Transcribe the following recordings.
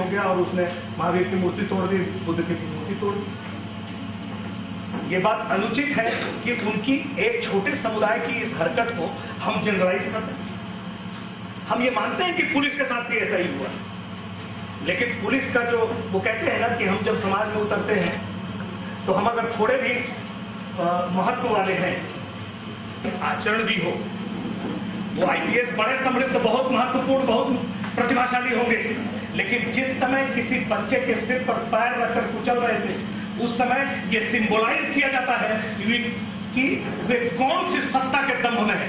गया और उसने महावीर की मूर्ति तोड़ दी, बुद्ध की मूर्ति तोड़ दी। ये बात अनुचित है कि उनकी एक छोटे समुदाय की इस हरकत को हम जनरलाइज करते हैं। हम ये मानते हैं कि पुलिस के साथ भी ऐसा ही हुआ, लेकिन पुलिस का जो वो कहते हैं ना कि हम जब समाज में उतरते हैं तो हम अगर थोड़े भी महत्व वाले हैं, आचरण भी हो, वो आईपीएस बड़े समृद्ध, बहुत महत्वपूर्ण, बहुत प्रतिभाशाली होंगे, लेकिन जिस समय किसी बच्चे के सिर पर पैर रखकर कुचल रहे थे, उस समय ये सिंबलाइज किया जाता है कि वे कौन सी सत्ता के दम्भ में है।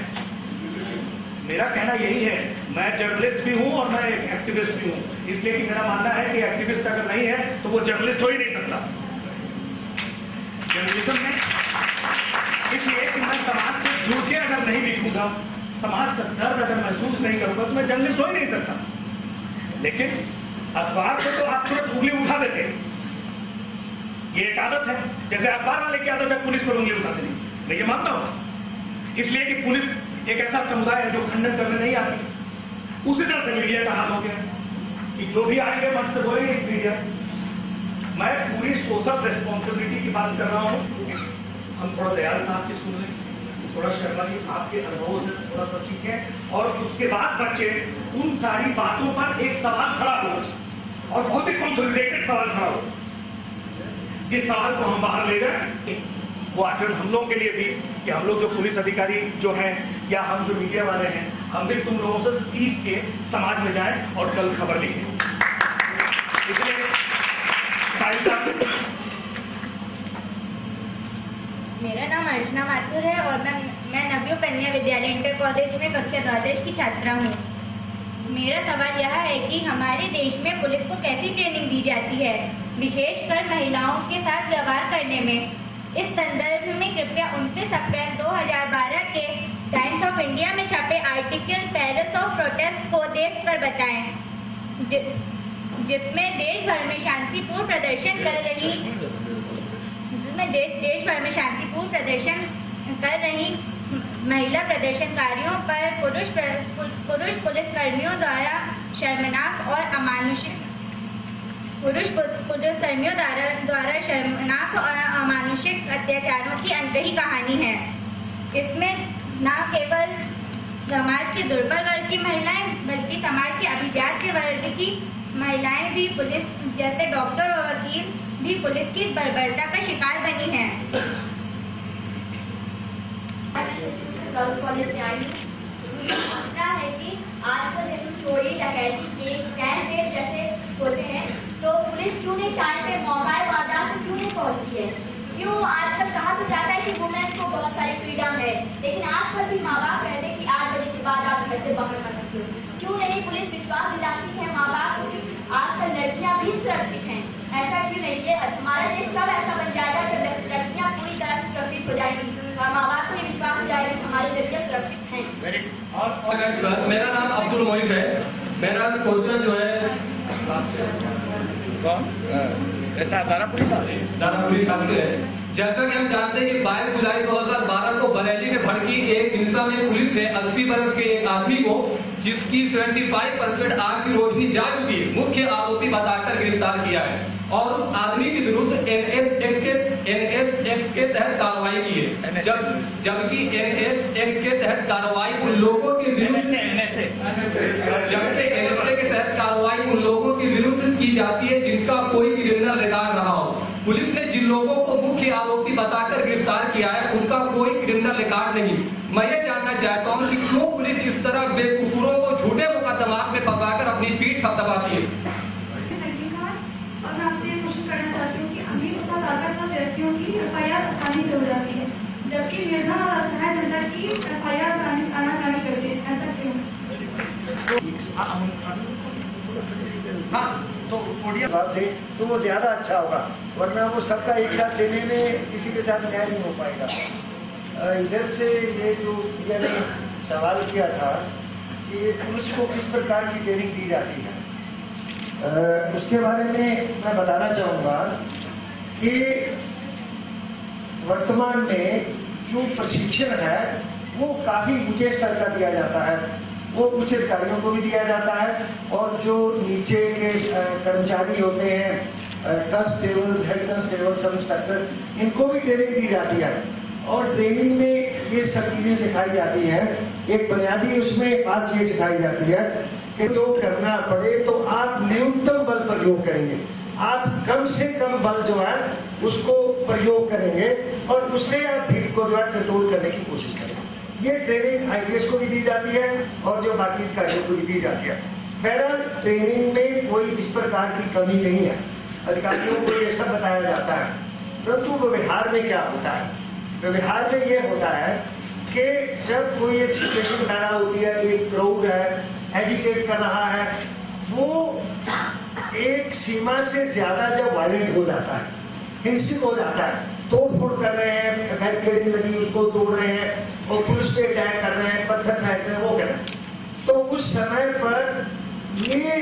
मेरा कहना यही है, मैं जर्नलिस्ट भी हूं और मैं एक एक्टिविस्ट भी हूं, इसलिए कि मेरा मानना है कि एक्टिविस्ट अगर नहीं है तो वो जर्नलिस्ट हो ही नहीं सकता जर्नलिज्म में। इसलिए कि मैं समाज से जुड़ के अगर नहीं दिखूंगा, समाज का दर्द अगर महसूस नहीं करूंगा तो मैं जर्नलिस्ट हो ही नहीं सकता। लेकिन अखबार को तो आप तुरंत उंगली उठा देते हैं, ये एक आदत है, जैसे अखबार वाले की आदत है पुलिस पर उंगली उठा देनी। मैं ये मानता हूं, इसलिए कि पुलिस एक ऐसा समुदाय है जो खंडन करने नहीं आती। उसी तरह से मीडिया का हाल हो गया कि जो भी आएंगे मन से बोलेंगे मीडिया। मैं पूरी सोशल रिस्पॉन्सिबिलिटी की बात कर रहा हूं। हम थोड़ा दयाल साहब की सुन लें, थोड़ा शर्मा जी आपके अनुभवों से थोड़ा सा सीखें, और उसके बाद बच्चे उन सारी बातों पर एक सवाल खड़ा हो और बहुत ही कंसोलिडेटेड सवाल खड़ा हो। जिस सवाल को हम बाहर ले जाए वो आचरण हम लोगों के लिए भी, कि हम लोग जो पुलिस अधिकारी जो हैं या हम जो मीडिया वाले हैं, हम भी तुम लोगों से सीख के समाज में जाएं और कल खबर लिखें। इसलिए मेरा नाम अर्चना माथुर है और मैं नव्यो कन्या विद्यालय इंटर कॉलेज में कक्षा द्वादश की छात्रा हूँ। मेरा सवाल यह है कि हमारे देश में पुलिस को कैसी ट्रेनिंग दी जाती है, विशेषकर महिलाओं के साथ व्यवहार करने में। इस संदर्भ में कृपया 29 अप्रैल 2012 के टाइम्स ऑफ इंडिया में छपे आर्टिकल पेरिस ऑफ प्रोटेस्ट को देखकर बताएं, जिसमें देश भर में शांतिपूर्ण प्रदर्शन कर रही महिला प्रदर्शनकारियों पर पुरुष पुलिसकर्मियों द्वारा शर्मनाक और अमानुषिक अत्याचारों की अनकही कहानी है। इसमें न केवल समाज के दुर्बल वर्ग की महिलाएं बल्कि समाज के अभिजात वर्ग की महिलाएं भी, पुलिस जैसे डॉक्टर और वकील भी पुलिस की बर्बरता का शिकार बनी हैं। गर्ल्स कॉलेज से आई दूसरा है कि आजकल जैसे चोरी डकैती केस गैंग रेप जैसे होते हैं, तो पुलिस क्यों नहीं टाइम पे मोबाइल वारदात क्यों नहीं पहुंचती है? क्यों आजकल कहा तो जाता है कि वुमेन को बहुत सारी फ्रीडम है, लेकिन आजकल भी माँ बाप कहते हैं कि 8 बजे के बाद आप घर से बाहर कर सकते हो। क्यों नहीं पुलिस विश्वास दिलाती है माँ बाप को कि आजकल लड़कियां भी सुरक्षित हैं? ऐसा क्यों नहीं? ये हमारा देश कब ऐसा बन जाएगा जब लड़कियां पूरी तरह से सुरक्षित हो जाएगी और माँ बाप को ये विश्वास हो जाएगा कि हमारी लड़कियां सुरक्षित हैं? मेरा नाम अब्दुल मोहित है। मेरा क्वेश्चन जो है दानापुरी साहब से है। जैसा कि हम जानते हैं कि 22 जुलाई 2012 को बरेली में भड़की एक हिंसा में पुलिस ने 80 वर्ष के एक आदमी को, जिसकी 75% आग की रोशनी जा चुकी है, मुख्य आरोपी बताकर गिरफ्तार किया है और उस आदमी के विरुद्ध एनएस एक्ट के तहत कार्रवाई की है। जबकि एनएस एक्ट के तहत कार्रवाई उन लोगों के विरुद्ध की जाती है जिनका कोई क्रिमिनल रिकॉर्ड रहा हो। पुलिस ने जिन लोगों को मुख्य आरोपी बताकर गिरफ्तार किया है उनका कोई क्रिमिनल रिकॉर्ड नहीं। मैं ये जानना चाहता हूँ कि क्यों पुलिस इस तरह बेकसूरों को झूठे मुकदमात में फंसाकर अपनी पीठ थपथपाती है? और मैं आपसे ये क्वेश्चन करना चाहती हूँ कि अमीर तथा ताकतवर व्यक्तियों की एफआईआर आसानी से हो जाती है, जबकि निर्धन और असहाय जनता की एफआईआर आनाकानी करते हैं, ऐसा क्यों? हाँ, तो ओडिया बात दे तो वो ज्यादा अच्छा होगा, वरना वो सबका एक साथ लेने में किसी के साथ न्याय नहीं हो पाएगा। इधर से ये जो ने सवाल किया था कि पुलिस को किस प्रकार की ट्रेनिंग दी जाती है, उसके बारे में मैं बताना चाहूंगा कि वर्तमान में जो प्रशिक्षण है वो काफी ऊंचे स्तर का दिया जाता है। वो उच्च अधिकारियों को भी दिया जाता है, और जो नीचे के कर्मचारी होते हैं, constables, head constable, sub inspector, इनको भी ट्रेनिंग दी जाती है। और ट्रेनिंग में ये सब चीजें सिखाई जाती है। एक बुनियादी उसमें बात ये सिखाई जाती है कि प्रयोग करना पड़े तो आप न्यूनतम बल प्रयोग करेंगे, आप कम से कम बल जो है उसको प्रयोग करेंगे और उससे आप भीड़ को जो है कंट्रोल करने की कोशिश करेंगे। ये ट्रेनिंग आईपीएस को भी दी जाती है और जो बाकी अधिकारियों को भी दी जाती है। बहरहाल ट्रेनिंग में कोई इस प्रकार की कमी नहीं है, अधिकारियों को ये सब बताया जाता है, परंतु व्यवहार में क्या होता है? व्यवहार में ये होता है कि जब कोई एक सिचुएशन पैदा होती है, एक क्राउड है, एजिटेट कर रहा है, वो एक सीमा से ज्यादा जब वायलेंट हो जाता है, हिंसक हो जाता है, तोड़-फोड़ कर रहे हैं, बैरिकेड लगी उसको तोड़ रहे हैं और पुलिस पे अटैक कर रहे हैं, पत्थर फेंक रहे हैं, वो कर रहे हैं, तो उस समय पर ये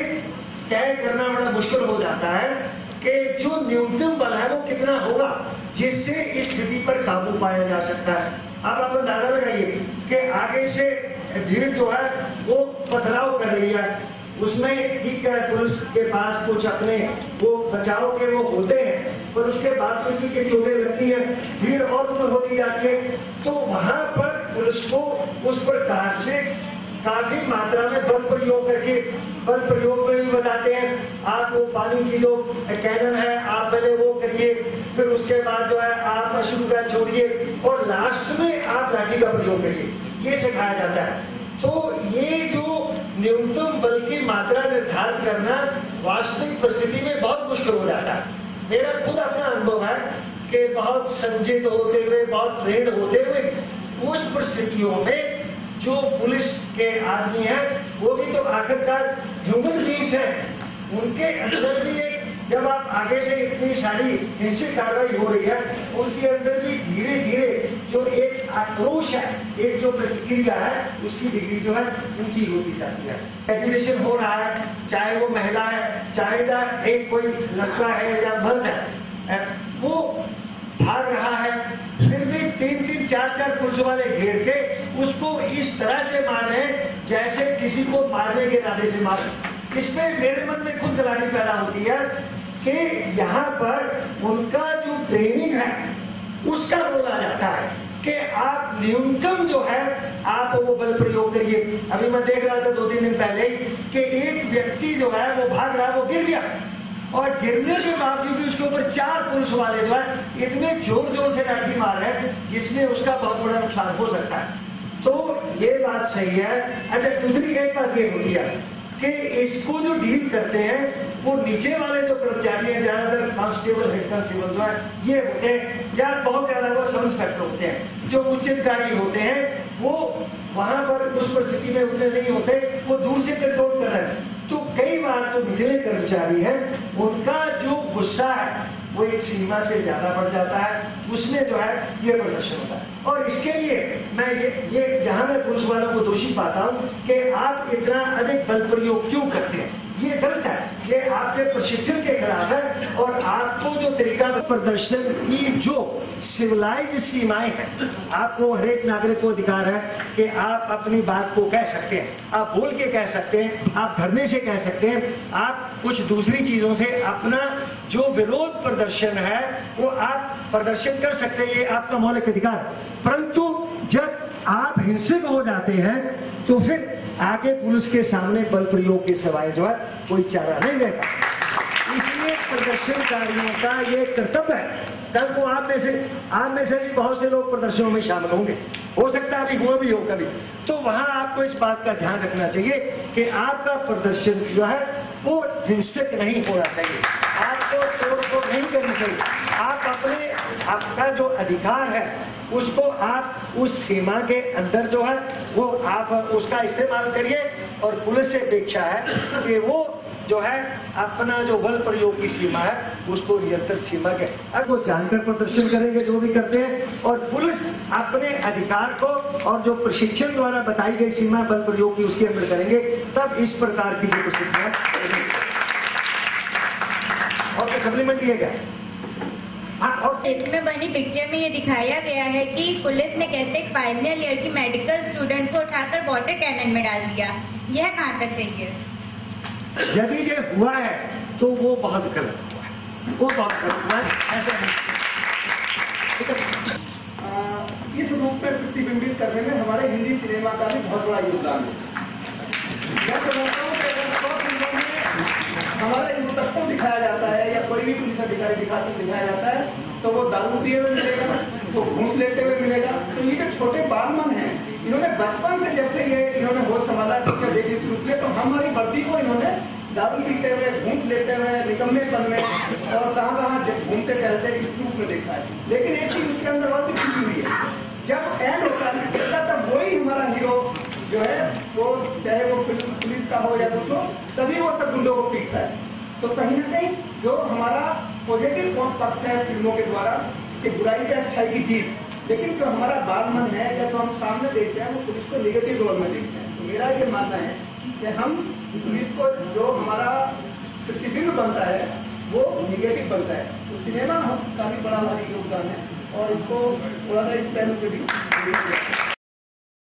तय करना बड़ा मुश्किल हो जाता है कि जो न्यूनतम बल है वो कितना होगा जिससे इस स्थिति पर काबू पाया जा सकता है। अब आप अंदाजा लगाइए कि आगे से भीड़ जो है वो पथराव कर रही है, उसमें ठीक है पुलिस के पास कुछ अपने वो बचाव के वो होते हैं, पर उसके बाद पुलिस की चोटें लगती है, भीड़ और होती जाती है, तो वहां पर पुलिस को उस प्रकार से काफी मात्रा में बल प्रयोग करके, बल प्रयोग में भी बताते हैं आप वो पानी की जो कैनन है आप पहले वो करिए, फिर उसके बाद जो है आप अश्रु गैस छोड़िए और लास्ट में आप लाठी का प्रयोग करिए, ये सिखाया जाता है। तो ये जो न्यूनतम बल की मात्रा निर्धारित करना वास्तविक परिस्थिति में बहुत मुश्किल हो जाता है। मेरा खुद अपना अनुभव है कि बहुत संजित होते हुए, बहुत ट्रेंड होते हुए उस परिस्थितियों में जो पुलिस के आदमी हैं वो भी तो आखिरकार ह्यूमन बीइंग्स हैं, उनके अंदर भी एक, जब आप आगे से इतनी सारी हिंसक कार्रवाई हो रही है, उनके अंदर भी धीरे धीरे जो एक आक्रोश है, एक जो प्रतिक्रिया है, उसकी डिग्री जो है ऊंची होती जाती है। एजुकेशन हो रहा है, चाहे वो महिला है, चाहे एक कोई लड़का है या मर्द है, वो भाग रहा है, फिर भी 3-3, 4-4 पुलिस वाले घेर के उसको इस तरह से मार रहे हैं जैसे किसी को मारने के इरादे से मार। इसमें मेरे मन में खुद गलानी पैदा होती है कि यहाँ पर उनका जो ट्रेनिंग है उसका रोल आ जाता है कि आप न्यूनतम जो है आप वो बल प्रयोग करिए। अभी मैं देख रहा था 2-3 दिन पहले कि एक व्यक्ति जो है वो भाग रहा, वो गिर गया और गिरने के बावजूद भी उसके ऊपर 4 पुलिस वाले जो है इतने जोर जोर से लाठी मार रहे हैं जिसमें उसका बहुत बड़ा नुकसान हो सकता है। तो ये बात सही है। अच्छा, दूसरी एक बात ये होती है कि इसको जो डील करते हैं वो नीचे वाले जो कर्मचारी हैं, ज्यादातर कांस्टेबल, हेड कांस्टेबल जो है ये होते हैं, या बहुत ज्यादा वो सब इंस्पेक्टर होते हैं, जो उच्च अधिकारी होते हैं वो वहां पर उस परिस्थिति में उतने नहीं होते, वो दूर से कंट्रोल कर रहे हैं। तो कई बार जो निचले कर्मचारी हैं उनका जो गुस्सा है वो एक सीमा से ज्यादा बढ़ जाता है, उसमें जो है ये प्रदर्शन होता है। और इसके लिए मैं ये जहां मैं पुलिस वालों को दोषी पाता हूं कि आप इतना अधिक बल प्रयोग क्यों करते हैं, ये गलत है, ये आपके प्रशिक्षण के खिलाफ है। और आपको जो तरीका प्रदर्शन की जो सिविलाइज सीमाएं हैं, आपको हर एक नागरिक को अधिकार है कि आप अपनी बात को कह सकते हैं, आप बोल के कह सकते हैं, आप धरने से कह सकते हैं, आप कुछ दूसरी चीजों से अपना जो विरोध प्रदर्शन है वो आप प्रदर्शन कर सकते हैं, ये आपका मौलिक अधिकार। परंतु जब आप हिंसक हो जाते हैं तो फिर आगे पुलिस के सामने बल प्रयोग के सिवाय जो है कोई चारा नहीं रहता। इसलिए प्रदर्शनकारियों का ये कर्तव्य है। कल को आप में से भी बहुत से लोग प्रदर्शनों में शामिल होंगे, हो सकता है अभी हुआ भी हो कभी, तो वहां आपको इस बात का ध्यान रखना चाहिए कि आपका प्रदर्शन जो है वो हिंसक नहीं होना चाहिए, आपको तोड़-फोड़ नहीं करनी चाहिए। आपका जो अधिकार है उसको आप उस सीमा के अंदर जो है वो आप उसका इस्तेमाल करिए। और पुलिस से अपेक्षा है कि वो जो है अपना जो बल प्रयोग की सीमा है उसको नियंत्रित सीमा के अगर वो जानकर प्रदर्शन करेंगे जो भी करते हैं, और पुलिस अपने अधिकार को और जो प्रशिक्षण द्वारा बताई गई सीमा बल प्रयोग की उसके अंदर करेंगे, तब इस प्रकार की जो परिस्थितियां और सप्लीमेंट किया गया। और इसमें बनी पिक्चर में ये दिखाया गया है कि पुलिस ने कैसे एक फाइनल ईयर की मेडिकल स्टूडेंट को उठाकर वाटर कैनन में डाल दिया। यह कहाँ तक सही है? यदि ये हुआ है तो वो बहुत गलत हुआ है, वो बहुत गलत हुआ है, ऐसा नहीं। इस रूप में प्रतिबिंबित करने में हमारे हिंदी सिनेमा का भी बहुत बड़ा योगदान है। मैं समझता हूँ कि अगर 100 फिल्मों में हमारा इंस्पेक्टर दिखाया जाता है या कोई भी पुलिस अधिकारी दिखाया जाता है तो वो दारू पिए हुए मिलेगा, वो घूस लेते हुए मिलेगा। तो ये जो छोटे बालमन हैं, इन्होंने बचपन से जब से इन्होंने होश संभाला पिक्चर देखी शुरू किया तो हमारी वर्दी को इन्होंने दारू पीते हुए, घूस लेते हुए, निकम्मेपन में और कहाँ घूमते टहलते इस रूप में देखा है। लेकिन एक चीज उसके अंदर और भी छिपी हुई है, जब एंड होता है तब वही हमारा हीरो जो है वो चाहे वो पुलिस का हो या कुछ हो, तभी वो सब गुंडों को पीटता है। तो कहीं न कहीं जो हमारा पॉजिटिव पक्ष है फिल्मों के द्वारा कि बुराई पे अच्छाई की जीत, लेकिन जो हमारा बालमन है या जो हम सामने देखते हैं वो पुलिस को निगेटिव रोल में देखते हैं। तो मेरा ये मानना है कि हम पुलिस को जो हमारा प्रतिबिंब बनता है वो निगेटिव बनता है। तो सिनेमा का भी बड़ा भारी योगदान है और इसको थोड़ा सा इस पहलू पे भी